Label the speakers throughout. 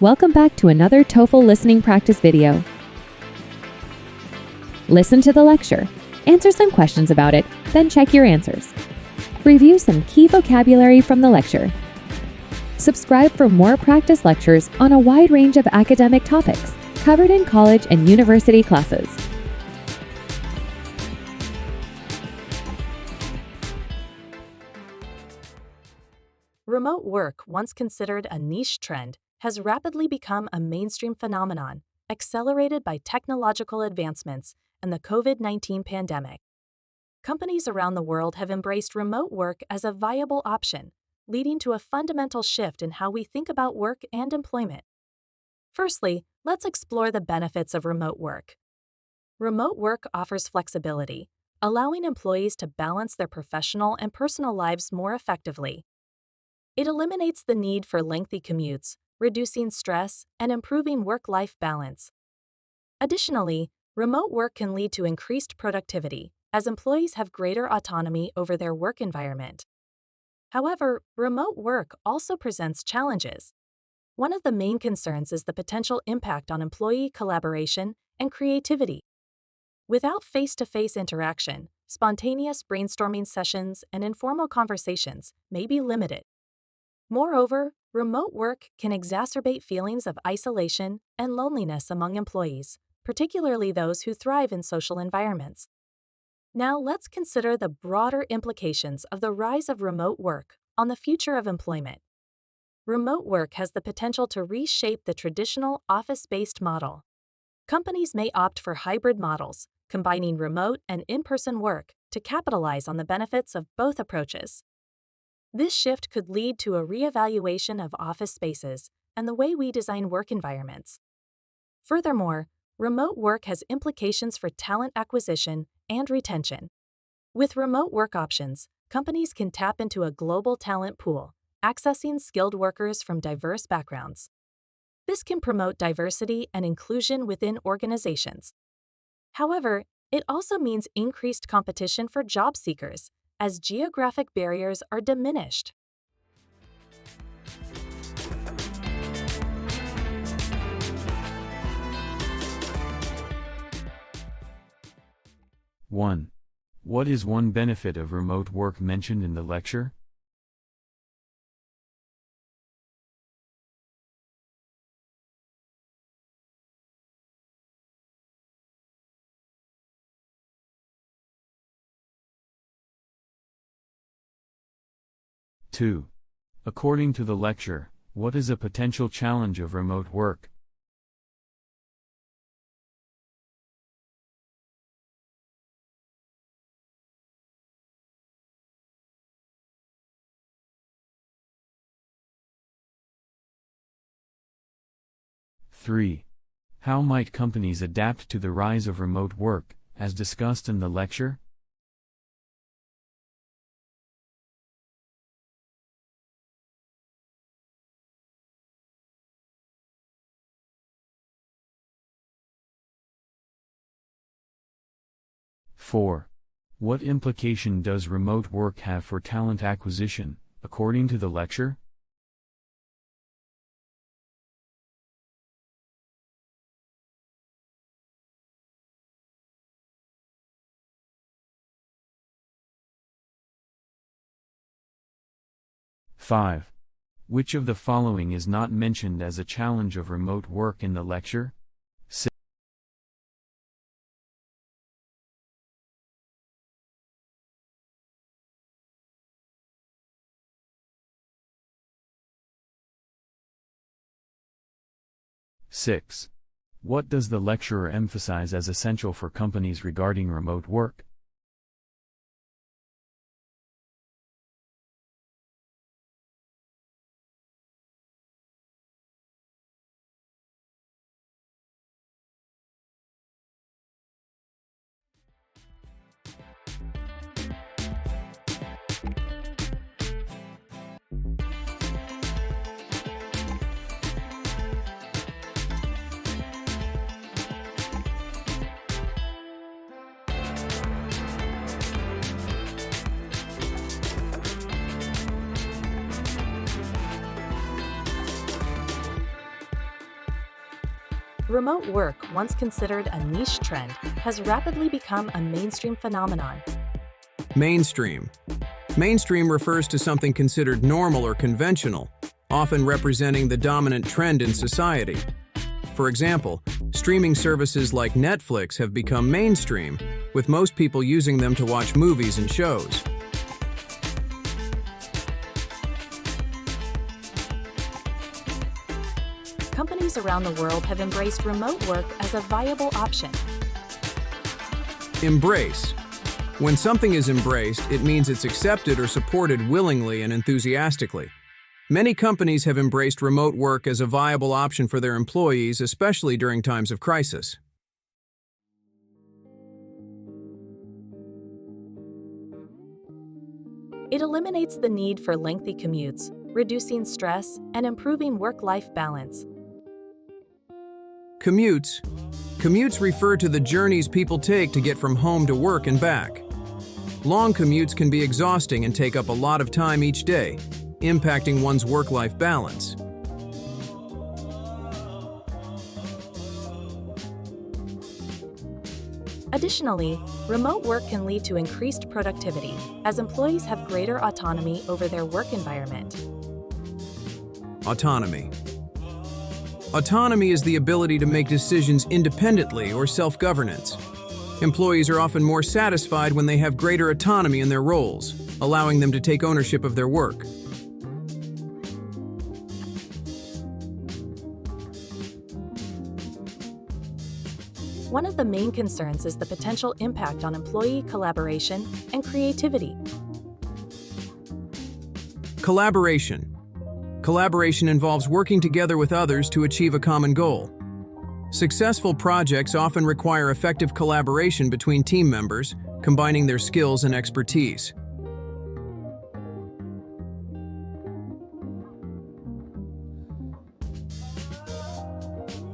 Speaker 1: Welcome back to another TOEFL listening practice video. Listen to the lecture, answer some questions about it, then check your answers. Review some key vocabulary from the lecture. Subscribe for more practice lectures on a wide range of academic topics covered in college and university classes.
Speaker 2: Remote work, once considered a niche trend, has rapidly become a mainstream phenomenon, accelerated by technological advancements and the COVID-19 pandemic. Companies around the world have embraced remote work as a viable option, leading to a fundamental shift in how we think about work and employment. Firstly, let's explore the benefits of remote work. Remote work offers flexibility, allowing employees to balance their professional and personal lives more effectively. It eliminates the need for lengthy commutes, reducing stress and improving work-life balance. Additionally, remote work can lead to increased productivity, as employees have greater autonomy over their work environment. However, remote work also presents challenges. One of the main concerns is the potential impact on employee collaboration and creativity. Without face-to-face interaction, spontaneous brainstorming sessions and informal conversations may be limited. Moreover, remote work can exacerbate feelings of isolation and loneliness among employees, particularly those who thrive in social environments. Now let's consider the broader implications of the rise of remote work on the future of employment. Remote work has the potential to reshape the traditional office-based model. Companies may opt for hybrid models, combining remote and in-person work to capitalize on the benefits of both approaches. This shift could lead to a reevaluation of office spaces and the way we design work environments. Furthermore, remote work has implications for talent acquisition and retention. With remote work options, companies can tap into a global talent pool, accessing skilled workers from diverse backgrounds. This can promote diversity and inclusion within organizations. However, it also means increased competition for job seekers, as geographic barriers are diminished.
Speaker 3: One. What is one benefit of remote work mentioned in the lecture? Two. According to the lecture, what is a potential challenge of remote work? Three. How might companies adapt to the rise of remote work, as discussed in the lecture? Four. What implication does remote work have for talent acquisition, according to the lecture? Five. Which of the following is not mentioned as a challenge of remote work in the lecture? 6. What does the lecturer emphasize as essential for companies regarding remote work?
Speaker 2: Remote work, once considered a niche trend, has rapidly become a mainstream phenomenon.
Speaker 4: Mainstream. Mainstream refers to something considered normal or conventional, often representing the dominant trend in society. For example, streaming services like Netflix have become mainstream, with most people using them to watch movies and shows.
Speaker 2: Companies around the world have embraced remote work as a viable option.
Speaker 4: Embrace. When something is embraced, it means it's accepted or supported willingly and enthusiastically. Many companies have embraced remote work as a viable option for their employees, especially during times of crisis.
Speaker 2: It eliminates the need for lengthy commutes, reducing stress and improving work-life balance.
Speaker 4: Commutes. Commutes refer to the journeys people take to get from home to work and back. Long commutes can be exhausting and take up a lot of time each day, impacting one's work-life balance.
Speaker 2: Additionally, remote work can lead to increased productivity, as employees have greater autonomy over their work environment.
Speaker 4: Autonomy. Autonomy is the ability to make decisions independently or self-governance. Employees are often more satisfied when they have greater autonomy in their roles, allowing them to take ownership of their work.
Speaker 2: One of the main concerns is the potential impact on employee collaboration and creativity.
Speaker 4: Collaboration. Collaboration involves working together with others to achieve a common goal. Successful projects often require effective collaboration between team members, combining their skills and expertise.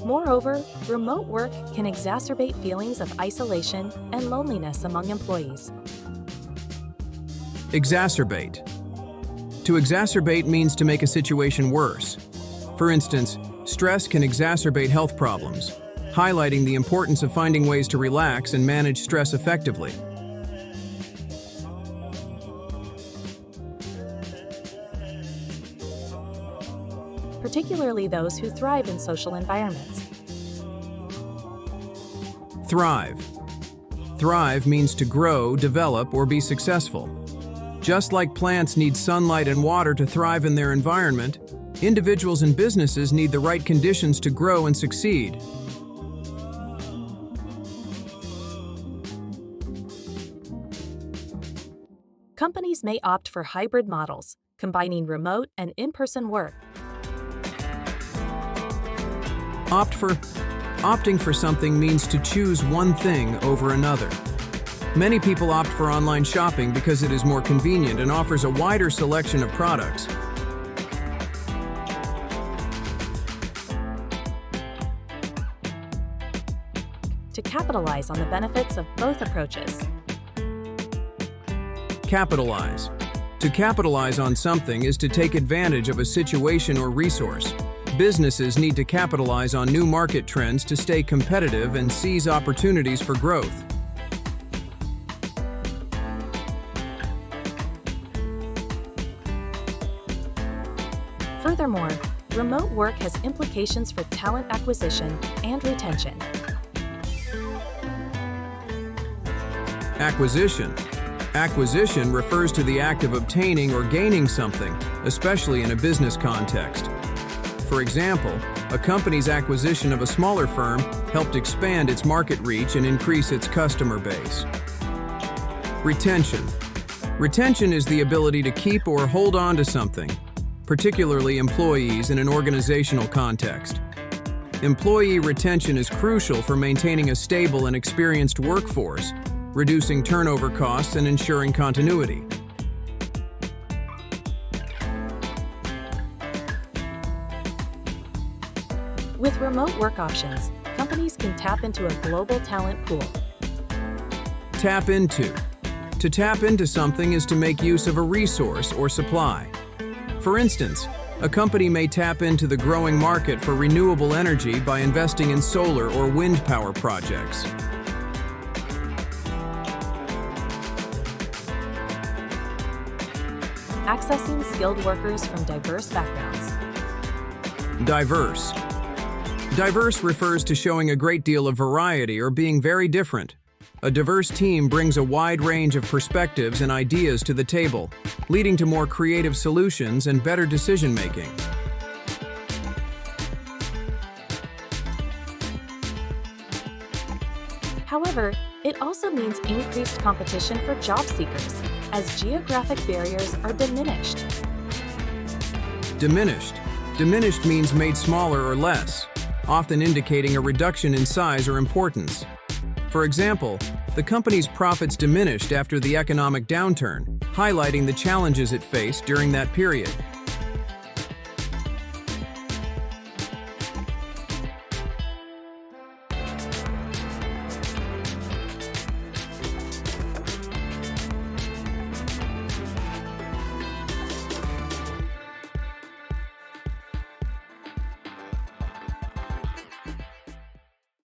Speaker 2: Moreover, remote work can exacerbate feelings of isolation and loneliness among employees.
Speaker 4: Exacerbate. To exacerbate means to make a situation worse. For instance, stress can exacerbate health problems, highlighting the importance of finding ways to relax and manage stress effectively.
Speaker 2: Particularly those who thrive in social environments.
Speaker 4: Thrive. Thrive means to grow, develop, or be successful. Just like plants need sunlight and water to thrive in their environment, individuals and businesses need the right conditions to grow and succeed.
Speaker 2: Companies may opt for hybrid models, combining remote and in-person work.
Speaker 4: Opting for something means to choose one thing over another. Many people opt for online shopping because it is more convenient and offers a wider selection of products.
Speaker 2: To capitalize on the benefits of both approaches.
Speaker 4: Capitalize. To capitalize on something is to take advantage of a situation or resource. Businesses need to capitalize on new market trends to stay competitive and seize opportunities for growth.
Speaker 2: Furthermore, remote work has implications for talent acquisition and retention.
Speaker 4: Acquisition. Acquisition refers to the act of obtaining or gaining something, especially in a business context. For example, a company's acquisition of a smaller firm helped expand its market reach and increase its customer base. Retention. Retention is the ability to keep or hold on to something, particularly employees in an organizational context. Employee retention is crucial for maintaining a stable and experienced workforce, reducing turnover costs and ensuring continuity.
Speaker 2: With remote work options, companies can tap into a global talent pool.
Speaker 4: Tap into. To tap into something is to make use of a resource or supply. For instance, A company may tap into the growing market for renewable energy by investing in solar or wind power projects.
Speaker 2: Accessing skilled workers from diverse backgrounds.
Speaker 4: Diverse. Diverse refers to showing a great deal of variety or being very different. A diverse team brings a wide range of perspectives and ideas to the table, leading to more creative solutions and better decision-making.
Speaker 2: However, it also means increased competition for job seekers, as geographic barriers are diminished.
Speaker 4: Diminished. Diminished means made smaller or less, often indicating a reduction in size or importance. For example, the company's profits diminished after the economic downturn, highlighting the challenges it faced during that period.